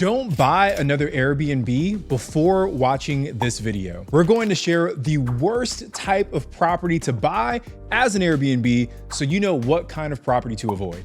Don't buy another Airbnb before watching this video. We're going to share the worst type of property to buy as an Airbnb so you know what kind of property to avoid.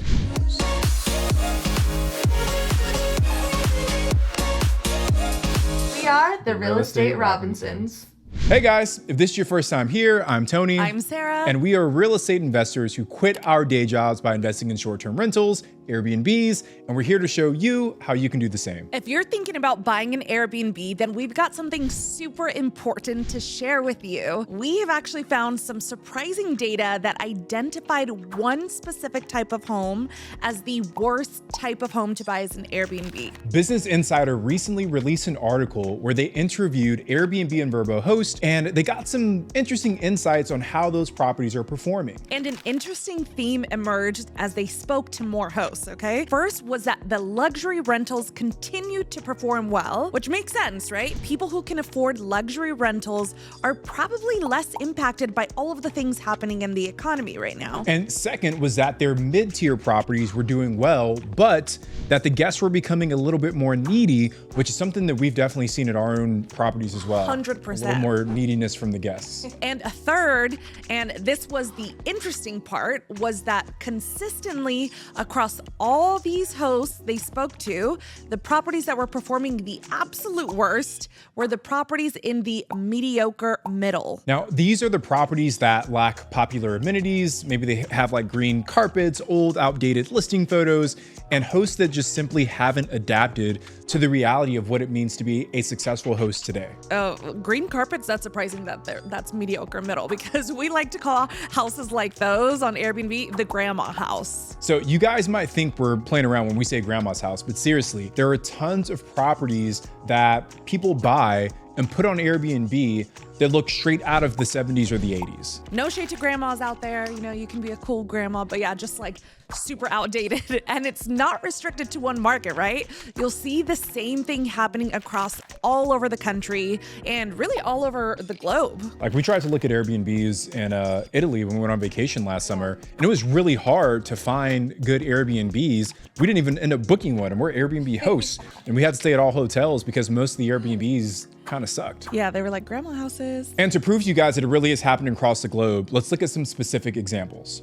We are the Real Estate Robinsons. Hey guys, if this is your first time here, I'm Tony. I'm Sarah. And we are real estate investors who quit our day jobs by investing in short-term rentals, Airbnbs, and we're here to show you how you can do the same. If you're thinking about buying an Airbnb, then we've got something super important to share with you. We have actually found some surprising data that identified one specific type of home as the worst type of home to buy as an Airbnb. Business Insider recently released an article where they interviewed Airbnb and Vrbo hosts, and they got some interesting insights on how those properties are performing. And an interesting theme emerged as they spoke to more hosts. Okay. First was that the luxury rentals continued to perform well, which makes sense, right? People who can afford luxury rentals are probably less impacted by all of the things happening in the economy right now. And second was that their mid-tier properties were doing well, but that the guests were becoming a little bit more needy, which is something that we've definitely seen at our own properties as well. 100%. A little more neediness from the guests. And a third, and this was the interesting part, was that consistently across all these hosts they spoke to, the properties that were performing the absolute worst were the properties in the mediocre middle. Now, these are the properties that lack popular amenities. Maybe they have like green carpets, old, outdated listing photos, and hosts that just simply haven't adapted to the reality of what it means to be a successful host today. Oh, green carpets, that's surprising that that's mediocre middle, because we like to call houses like those on Airbnb the grandma house. So you guys might think we're playing around when we say grandma's house, but seriously, there are tons of properties that people buy and put on Airbnb that look straight out of the 70s or the 80s. No shade to grandmas out there. You know, you can be a cool grandma, but yeah, just like super outdated. And it's not restricted to one market, right? You'll see the same thing happening across all over the country and really all over the globe. Like we tried to look at Airbnbs in Italy when we went on vacation last summer, and it was really hard to find good Airbnbs. We didn't even end up booking one, and we're Airbnb hosts, and we had to stay at all hotels because most of the Airbnbs kind of sucked. Yeah, they were like grandma houses. And to prove to you guys that it really is happening across the globe, let's look at some specific examples.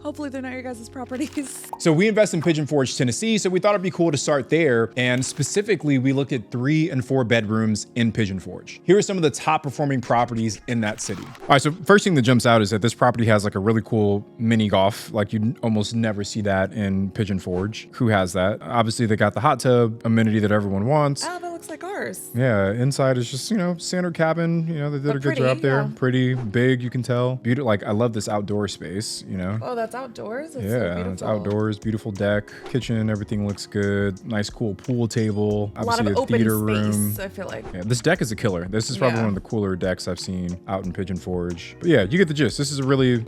Hopefully they're not your guys' properties. So we invest in Pigeon Forge, Tennessee, so we thought it'd be cool to start there. And specifically, we looked at 3 and 4 bedrooms in Pigeon Forge. Here are some of the top performing properties in that city. All right, so first thing that jumps out is that this property has like a really cool mini golf. Like you almost never see that in Pigeon Forge. Who has that? Obviously, they got the hot tub amenity that everyone wants. Oh, that looks like ours. Yeah, inside is just, standard cabin. They did a good job there. Yeah. Pretty big, you can tell. Beautiful. Like, I love this outdoor space, Oh, that's outdoors? That's yeah, so it's outdoors, beautiful deck, kitchen, everything looks good. Nice, cool pool table. A lot of open theater room. I feel like. Yeah, this deck is a killer. This is probably one of the cooler decks I've seen out in Pigeon Forge. But yeah, you get the gist. This is a really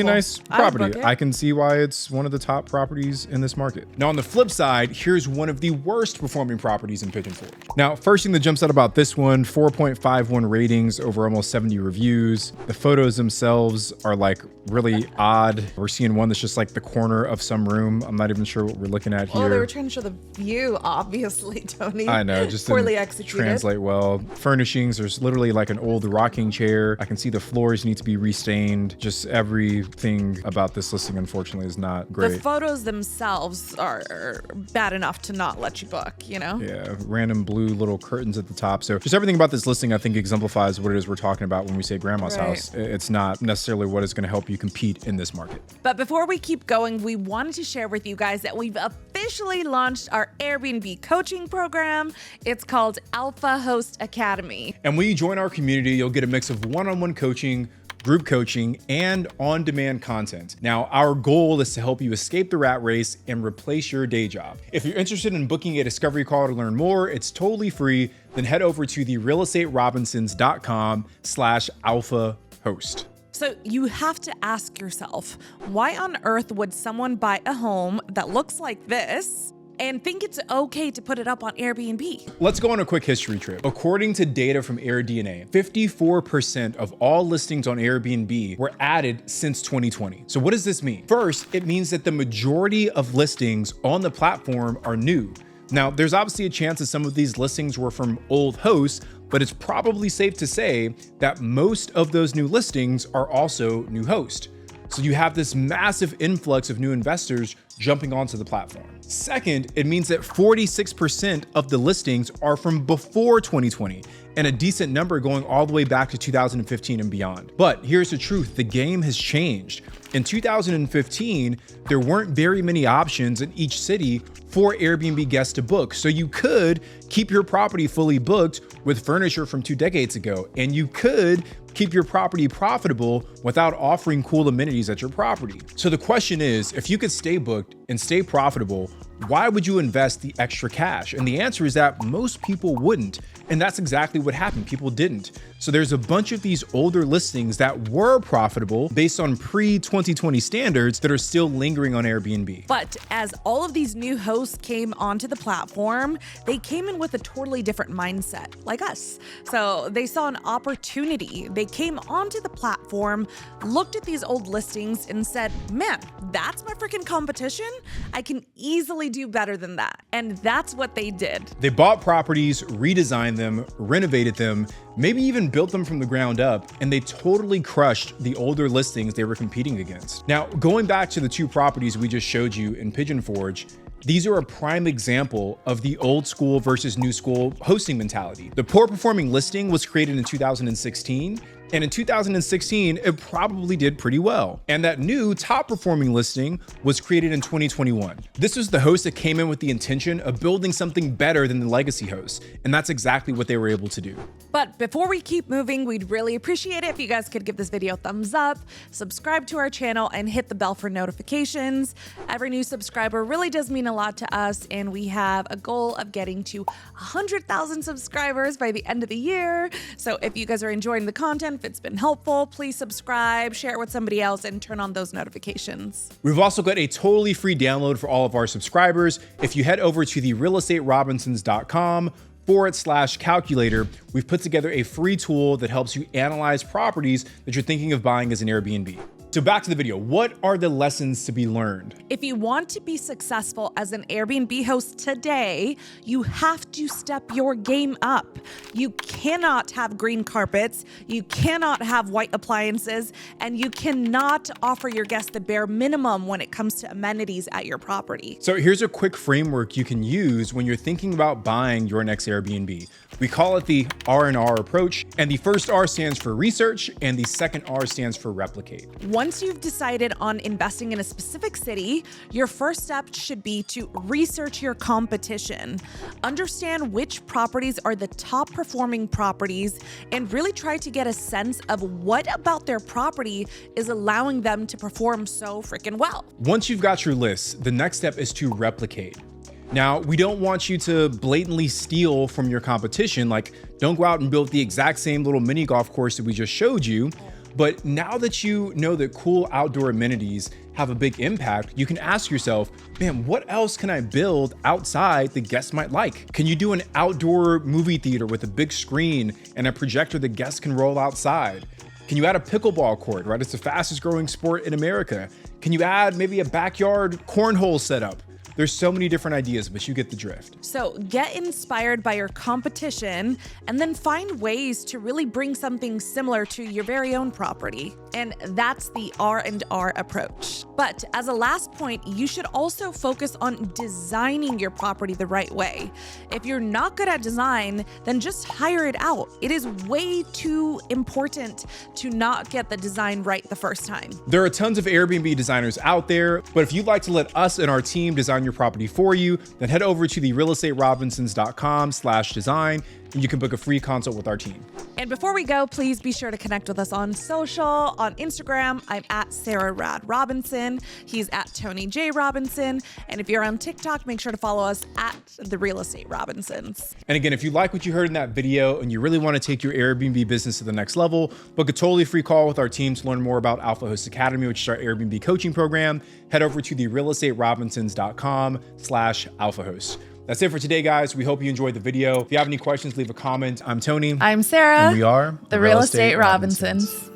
nice property. I can see why it's one of the top properties in this market. Now, on the flip side, here's one of the worst performing properties in Pigeon Forge. Now, first thing that jumps out about this one, 4.51 ratings over almost 70 reviews. The photos themselves are like really odd. We're seeing one that's just like the corner of some room. I'm not even sure what we're looking at here. Oh, they were trying to show the view, obviously, Tony. I know, just poorly executed. Translate well. Furnishings, there's literally like an old rocking chair. I can see the floors need to be restained. Just everything about this listing, unfortunately, is not great. The photos themselves are bad enough to not let you book, Yeah, random blue little curtains at the top. So just everything about this listing, I think, exemplifies what it is we're talking about when we say grandma's house. It's not necessarily what is going to help you compete in this market. But before we keep going, we wanted to share with you guys that we've officially launched our Airbnb coaching program. It's called Alpha Host Academy. And when you join our community, you'll get a mix of one-on-one coaching, group coaching, and on-demand content. Now, our goal is to help you escape the rat race and replace your day job. If you're interested in booking a discovery call to learn more, it's totally free. Then head over to therealestaterobinsons.com/alpha host. So you have to ask yourself, why on earth would someone buy a home that looks like this and think it's okay to put it up on Airbnb? Let's go on a quick history trip. According to data from AirDNA, 54% of all listings on Airbnb were added since 2020. So what does this mean? First, it means that the majority of listings on the platform are new. Now, there's obviously a chance that some of these listings were from old hosts, but it's probably safe to say that most of those new listings are also new hosts. So you have this massive influx of new investors jumping onto the platform. Second, it means that 46% of the listings are from before 2020, and a decent number going all the way back to 2015 and beyond. But here's the truth, the game has changed. In 2015, there weren't very many options in each city for Airbnb guests to book. So you could keep your property fully booked with furniture from 2 decades ago, and you could keep your property profitable without offering cool amenities at your property. So the question is, if you could stay booked and stay profitable, why would you invest the extra cash? And the answer is that most people wouldn't. And that's exactly what happened. People didn't. So there's a bunch of these older listings that were profitable based on pre-2020 standards that are still lingering on Airbnb. But as all of these new hosts came onto the platform, they came in with a totally different mindset, like us. So they saw an opportunity. They came onto the platform, looked at these old listings and said, man, that's my freaking competition. I can easily do better than that. And that's what they did. They bought properties, redesigned them, renovated them, maybe even built them from the ground up, and they totally crushed the older listings they were competing against. Now, going back to the 2 properties we just showed you in Pigeon Forge, these are a prime example of the old school versus new school hosting mentality. The poor performing listing was created in 2016, and in 2016, it probably did pretty well. And that new top performing listing was created in 2021. This was the host that came in with the intention of building something better than the legacy hosts. And that's exactly what they were able to do. But before we keep moving, we'd really appreciate it if you guys could give this video a thumbs up, subscribe to our channel, and hit the bell for notifications. Every new subscriber really does mean a lot to us, and we have a goal of getting to 100,000 subscribers by the end of the year. So if you guys are enjoying the content, if it's been helpful, please subscribe, share it with somebody else, and turn on those notifications. We've also got a totally free download for all of our subscribers. If you head over to the realestaterobinsons.com/calculator, we've put together a free tool that helps you analyze properties that you're thinking of buying as an Airbnb. So back to the video, what are the lessons to be learned? If you want to be successful as an Airbnb host today, you have to step your game up. You cannot have green carpets, you cannot have white appliances, and you cannot offer your guests the bare minimum when it comes to amenities at your property. So here's a quick framework you can use when you're thinking about buying your next Airbnb. We call it the R&R approach, and the first R stands for research, and the second R stands for replicate. Once you've decided on investing in a specific city, your first step should be to research your competition. Understand which properties are the top performing properties and really try to get a sense of what about their property is allowing them to perform so freaking well. Once you've got your list, the next step is to replicate. Now, we don't want you to blatantly steal from your competition, like don't go out and build the exact same little mini golf course that we just showed you. But now that you know that cool outdoor amenities have a big impact, you can ask yourself, man, what else can I build outside the guests might like? Can you do an outdoor movie theater with a big screen and a projector the guests can roll outside? Can you add a pickleball court, right? It's the fastest growing sport in America. Can you add maybe a backyard cornhole setup? There's so many different ideas, but you get the drift. So get inspired by your competition and then find ways to really bring something similar to your very own property. And that's the R&R approach. But as a last point, you should also focus on designing your property the right way. If you're not good at design, then just hire it out. It is way too important to not get the design right the first time. There are tons of Airbnb designers out there, but if you'd like to let us and our team design your property for you, then head over to the realestaterobinsons.com/design and you can book a free consult with our team. And before we go, please be sure to connect with us on social. On Instagram, I'm at Sarah Rad Robinson. He's at Tony J Robinson. And if you're on TikTok, make sure to follow us at The Real Estate Robinsons. And again, if you like what you heard in that video and you really want to take your Airbnb business to the next level, book a totally free call with our team to learn more about Alpha Host Academy, which is our Airbnb coaching program. Head over to the realestaterobinsons.com/alphahost. That's it for today, guys. We hope you enjoyed the video. If you have any questions, leave a comment. I'm Tony. I'm Sarah. And we are The Real Estate Robinsons.